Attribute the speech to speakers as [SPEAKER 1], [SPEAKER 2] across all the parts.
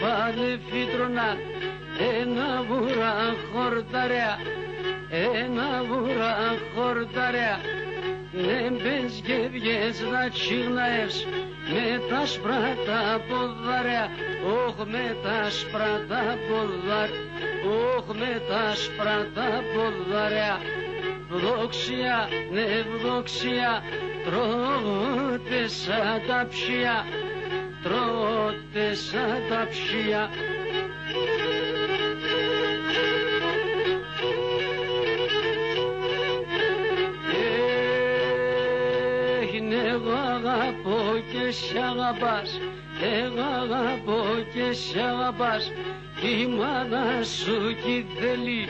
[SPEAKER 1] πάλι φύτρωνα, ένα βουρά χορταρέα, ένα βουρά χορταρέα. Ναι μπες και βγες να τσιγναεύς με τα σπράτα ποδάρια, όχ με τα σπράτα ποδάρια, όχ με τα σπράτα ποδάρια. Βδόξια, ναι βδόξια, τρώτε σαν τα ψία, τρώτε σαν τα ψία. Εγώ αγαπώ και σ' αγαπάς, εγώ αγαπώ και σ' αγαπάς. Η μάνα σου κι θέλει,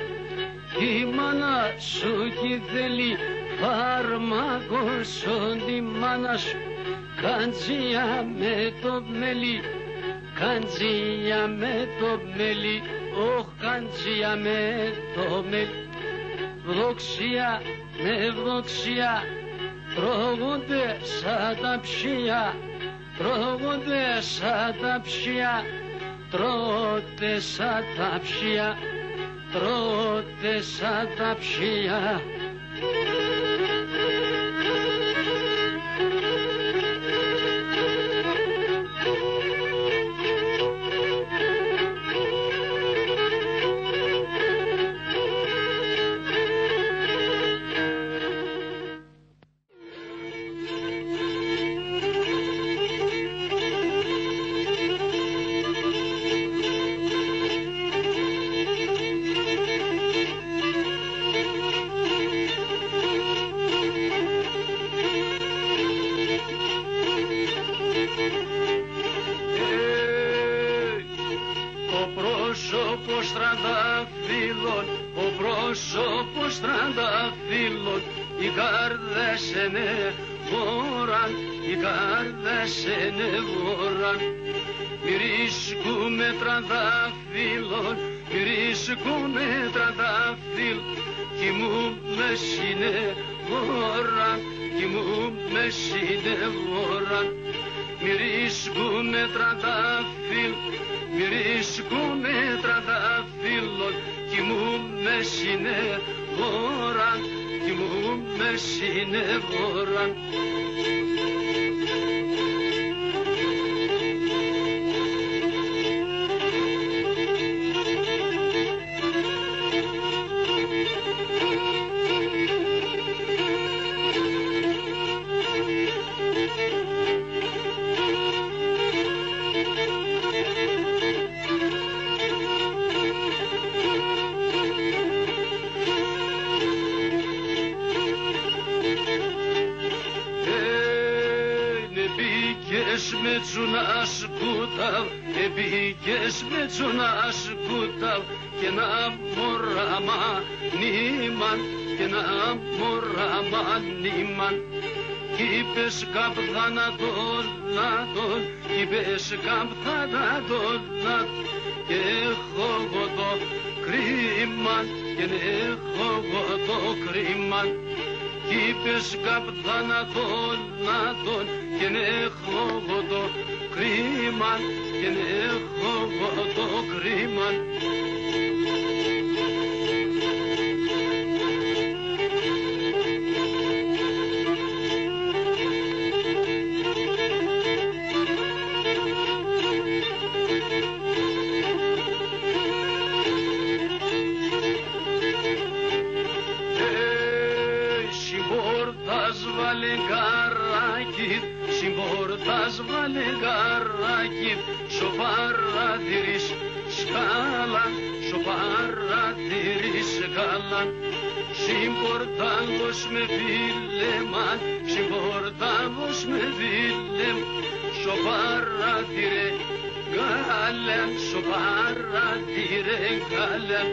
[SPEAKER 1] η μάνα σου κι θέλει φάρμακο σ' τη μάνα σου. Καντζία με το μέλι, καντζία με το μέλι, όχ καντζία με το μέλι. Βδόξια, ναι βδόξια, τρώγονται σαν τα ψία, τρώγονται σαν τα ψία, τρώτε σαν τα ψία, τρώτε σαν τα ψία. Ο πρόσωπος τρανταφύλλων, οι κάρδες ενεφόραν, οι κάρδες ενεφόραν. Μυρίσκουμε τρανταφύλλων, μυρίσκουμε τρανταφύλλων, κοιμούμε συνεφόραν, κοιμούμε συνεφόραν. Μυρίσκουμε τρανταφύλλων, μυρίσκουμε τρανταφύλλων, κοιμούμε συνεφόραν, κοιμούμε συνεφόραν. Με τσουνά σκούταv, επίκες με τσουνά σκούταv, και να μωράμα νήμαν, και να μωράμα νήμαν. Κι είπες καπθανατόν, κι είπες καπθανατόν, και έχω εγώ το κρίμαν, και έχω εγώ το κρίμαν. Κι είπες καπθανατόν, και έχω εγώ το κρίμαν, και έχω εγώ το κρίμαν. Συμπορτάς βάλε γκαράκι, σο παρατηρείς σκάλαν, σο παρατηρείς σκάλαν. Συμπορτάλος με φίλεμαν, συμπορτάλος με φίλεμ, σο παρατηρέ γκάλαν, σο παρατηρέ γκάλαν.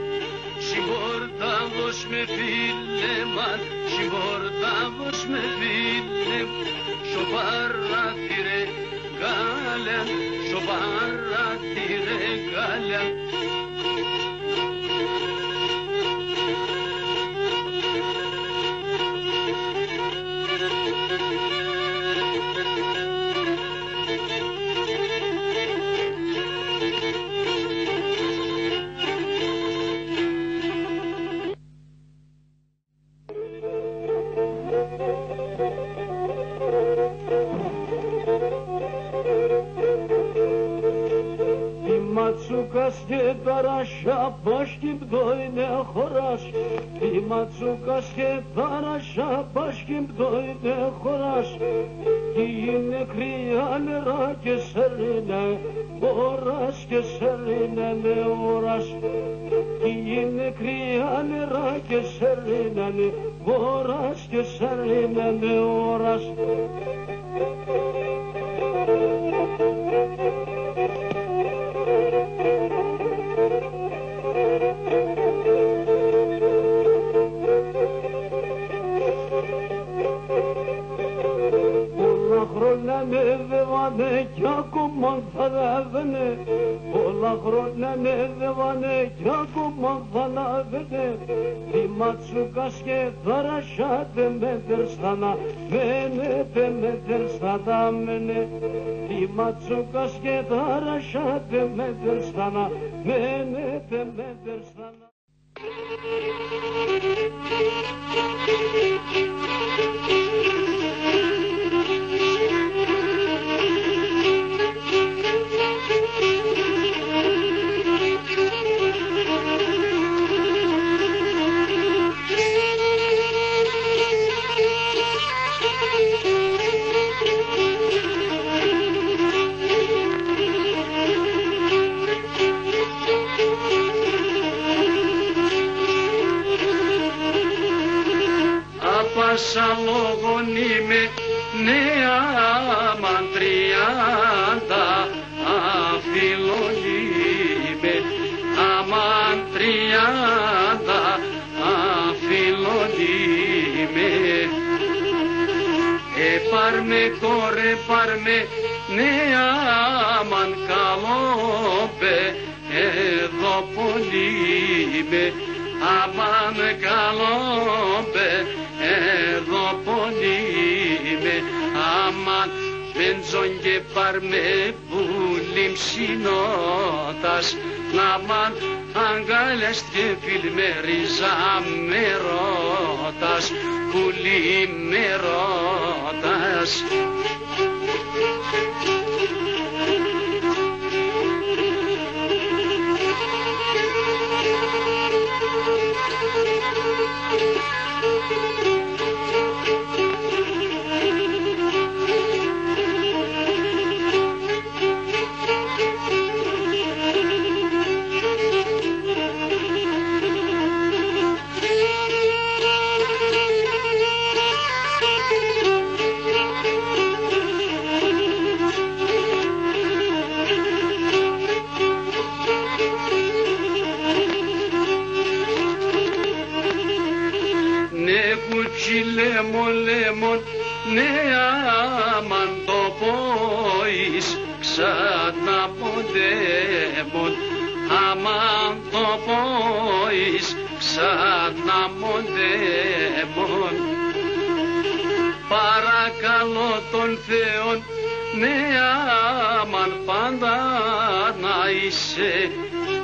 [SPEAKER 1] Συμπορτάλος με φίλεμαν, συμπορτάλος με φίλεμ, σο παρατηρέ γκάλαν, σο παρατηρέ γκάλαν. Ματσούκας και ταρασιά πάσχει πτώινε χωράς. Η ματσούκας και ταρασιά πάσχει πτώινε χωράς. Κι είναι κρύα νερά και σέρνε ώρας και σέρνε ώρας. Κι είναι κρύα νερά και σέρνε ώρας και σέρνε ώρας. Πολλά χρόνια ανέβαινε κι ακόμα θα ανέβαινε. Πολλά χρόνια ανέβαινε κι ακόμα θα ανέβαινε. Η ματσούκας και ταρασιά δεν με τερστάνα μένε, δεν με τερστάνα μένε. Η ματσούκας και ταρασιά δεν με τερστάνα μένε, δεν με τερστάνα. Πάσα λόγων είμαι νέα μαντριάντα, αφιλόν είμαι αμαντριάντα, αφιλόν είμαι. Πάρμε κόρε, πάρμε νέα μαν καλόπε, εδώ πολύ είμαι αμαν καλόπε. Εδώ πολύ είμαι αμάν μπεντζόν και πάρμε πουλί ψινότας να μαν αγκάλιας και φιλμερίζα με ρώτας πουλί με ρώτας. Λέμον, ναι άμαν το πόης ξανά ποντέμον, άμαν το πόης ξανά ποντέμον. Παρακαλώ τον Θεόν, ναι άμαν πάντα να είσαι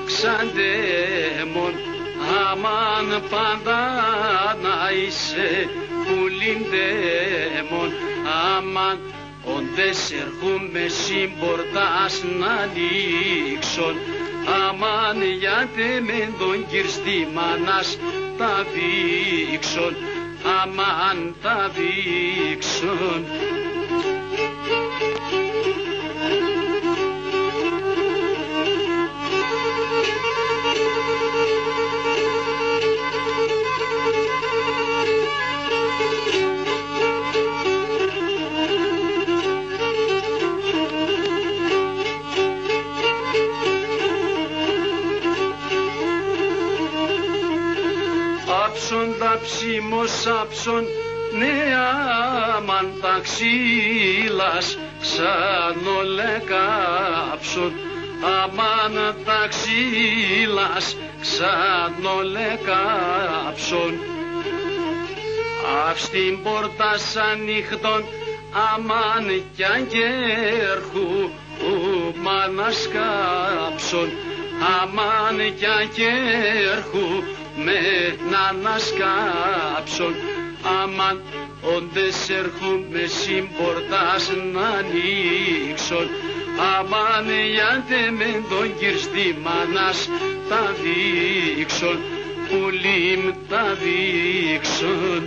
[SPEAKER 1] ξαντέμον, άμαν πάντα να είσαι πουλιντέμον, αμάν όντες ερχούμε συμπορτάς να ανοίξον, αμάν γιατί με τον κυρστή μάνας τα δείξον, αμάν τα δείξον. Τα ψήμος άψον, ναι άμαν τα ξύλας σαν ολεκάψον, αμάν τα ξύλας σαν ολεκάψον. Αύς την πόρτα σαν νύχτον, αμάν κι αγγέρχου μάνας κάψον, αμάν κι αγγέρχου με να ανασκάψον, αμάν όντες έρχομαι συμπορτάς να ανοίξον, Aman iată με τον κυρστή μάνας τα δείξον, πουλίμ τα δείξον.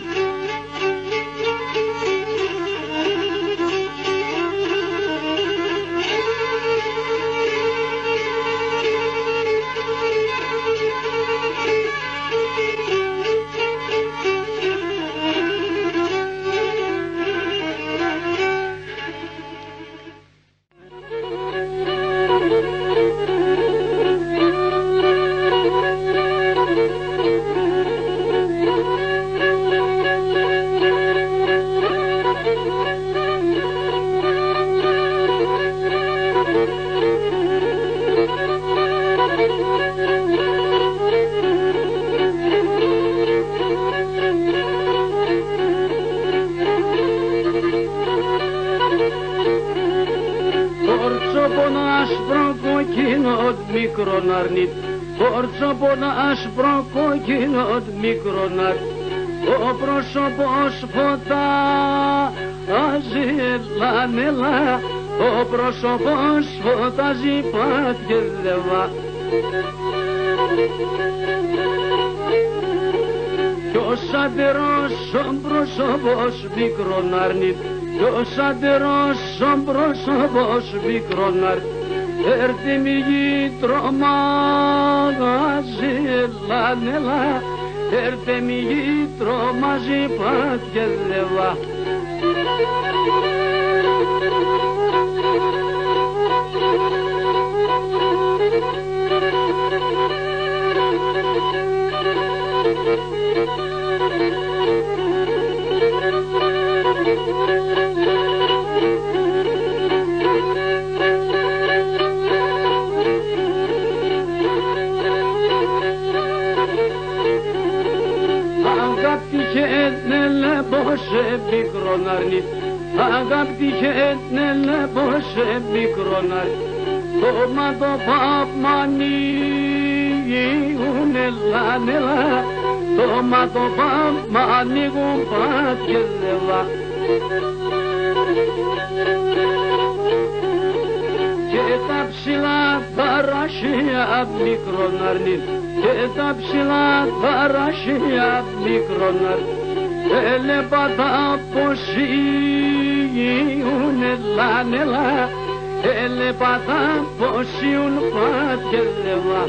[SPEAKER 2] Μικρόν αρνίτ, όρτσοπον άσπρο κόκκινο μικρόν αρνίτ, ο πρόσωπος φωτάζει λανέλα, ο πρόσωπος φωτάζει πατιεδεύα. Κι ως αντερός ο πρόσωπος μικρόν αρνίτ, κι ως αντερός ο πρόσωπος μικρόν αρνίτ, έρθει μη τρομάζει λανέλα, έρθει μη τρομάζει πατιεδεύα. Πόσε μικρόν αρνίτ, αγάπη χέτνελε πόσε μικρόν αρνίτ, το μάτω παπμανίγουνε λανέλα, το μάτω παπμανίγουν πατιεδεύα. Και τα ψηλά παράσια μικρόν αρνίτ, και τα ψηλά παράσια μικρόν αρνίτ, έλεπα τα ποσίουνε λανέλα, έλεπα τα ποσίουν πατιεδεύα.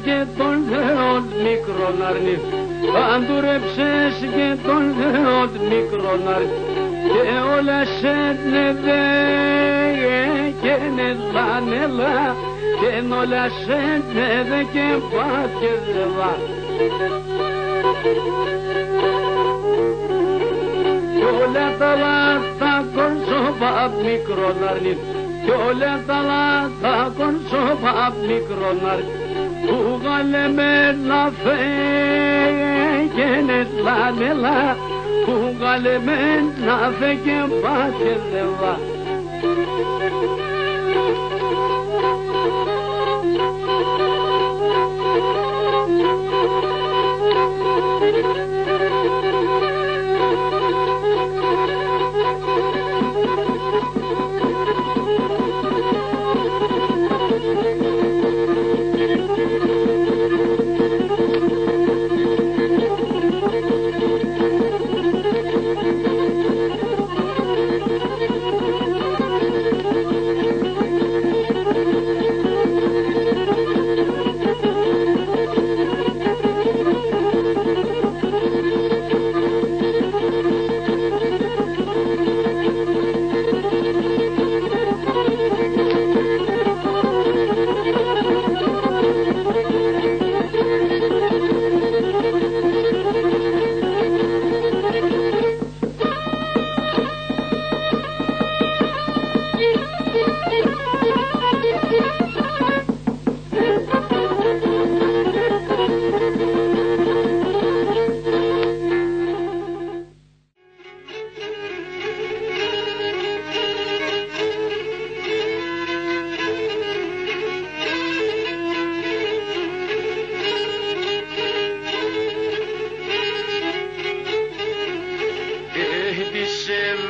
[SPEAKER 2] Και τον Θεόν μικρόν αρνίτ, παντούρεψες και τον Θεόν μικρόν αρνίτ, και όλα σε νεδέ και νελανέλα, και όλα σε νεδέ και πατιεδεύα. Κι όλα τα λάθα κορσόπα μικρόν αρνίτ, κι όλα τα λάθα κορσόπα μικρόν αρνίτ, που γαλεμένα φέγγενε λανέλα, που γαλεμένα φέγγε πατιεδεύα.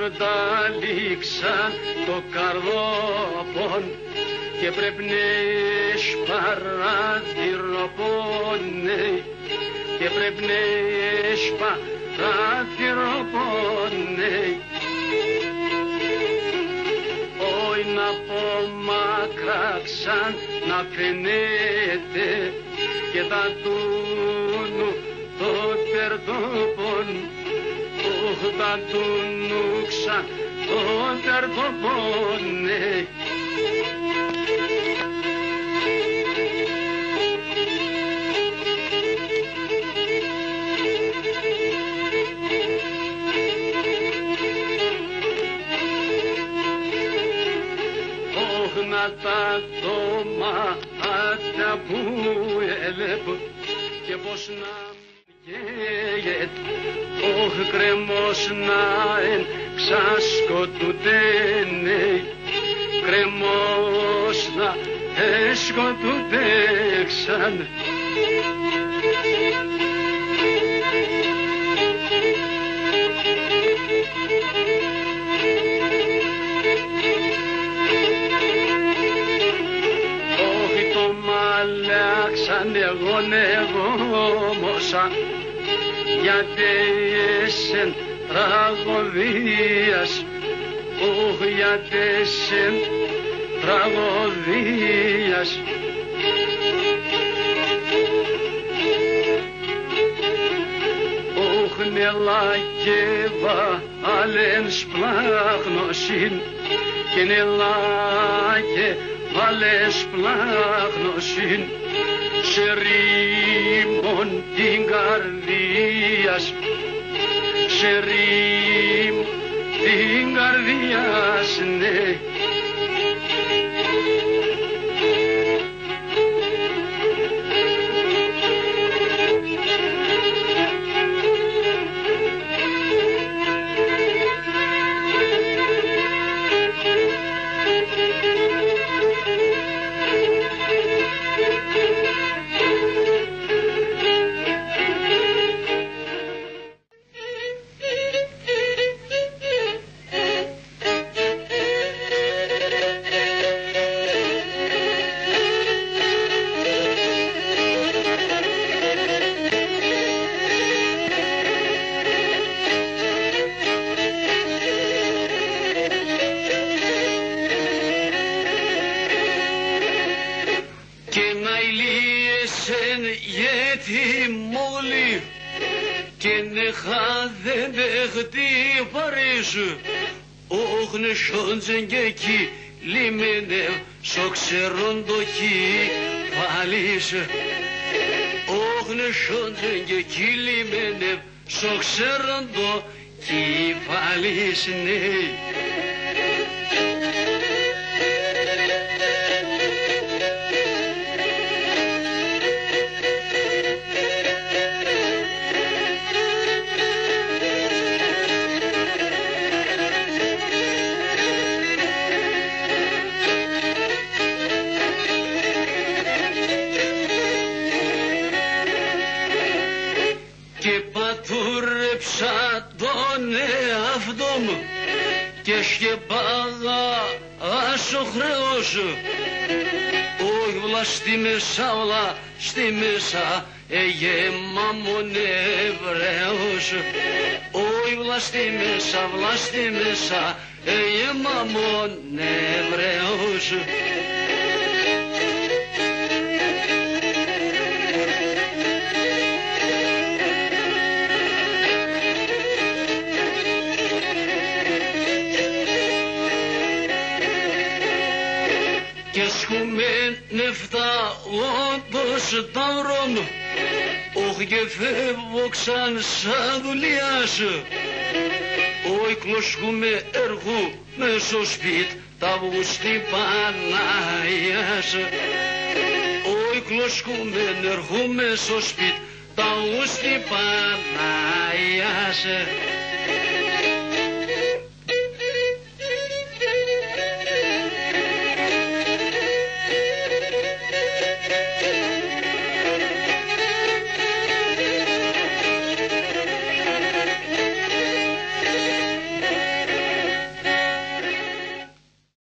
[SPEAKER 2] σκορδάλιξαν το καρδόπον και πρέπει να παράθυροπόνε και πρέπει να παράθυροπόνε. Όχι να πω μακρά ξαν να φαινέται και τα τούνου το τερτόπον, τα τούνου ξαν το τερτόπονε. Τα τομάτια που έλεπω και πως να καίγεται, όχι κρεμός να εν ξασκοτουτένε, κρεμός να εσκοτουτέξαν. Εγώ νεγόμωσα γιατί εσεν τραγωδίας, όχι γιατί εσεν τραγωδίας. Όχι νελά και βάλεν σπλάγνωσιν και νελά και βάλεν σπλάγνωσιν σε ρήμον την καρδίας, σε ρήμον την καρδίας, ναι. Σόντζεν και εκεί λιμένευ, σο ξέρον το κεφάλις. Όχνε σόντζεν και εκεί λιμένευ, σο ξέρον το κεφάλις, ναι. Και σκεπάγα άσο χρέος, όχι βλα στη μέσα, βλα στη μέσα, μαμον Εβραίος. Όχι βλα στη μέσα, βλα στη μέσα, μαμον Εβραίος. Νεφτά όντως ταυρών, όχι και φεύγω ξαν σαν δουλειάς. Όχι κλωσκούμε έργου μέσω σπίτ τα βουστή Παναγιάς. Όχι κλωσκούμε έργου μέσω σπίτ τα βουστή Παναγιάς.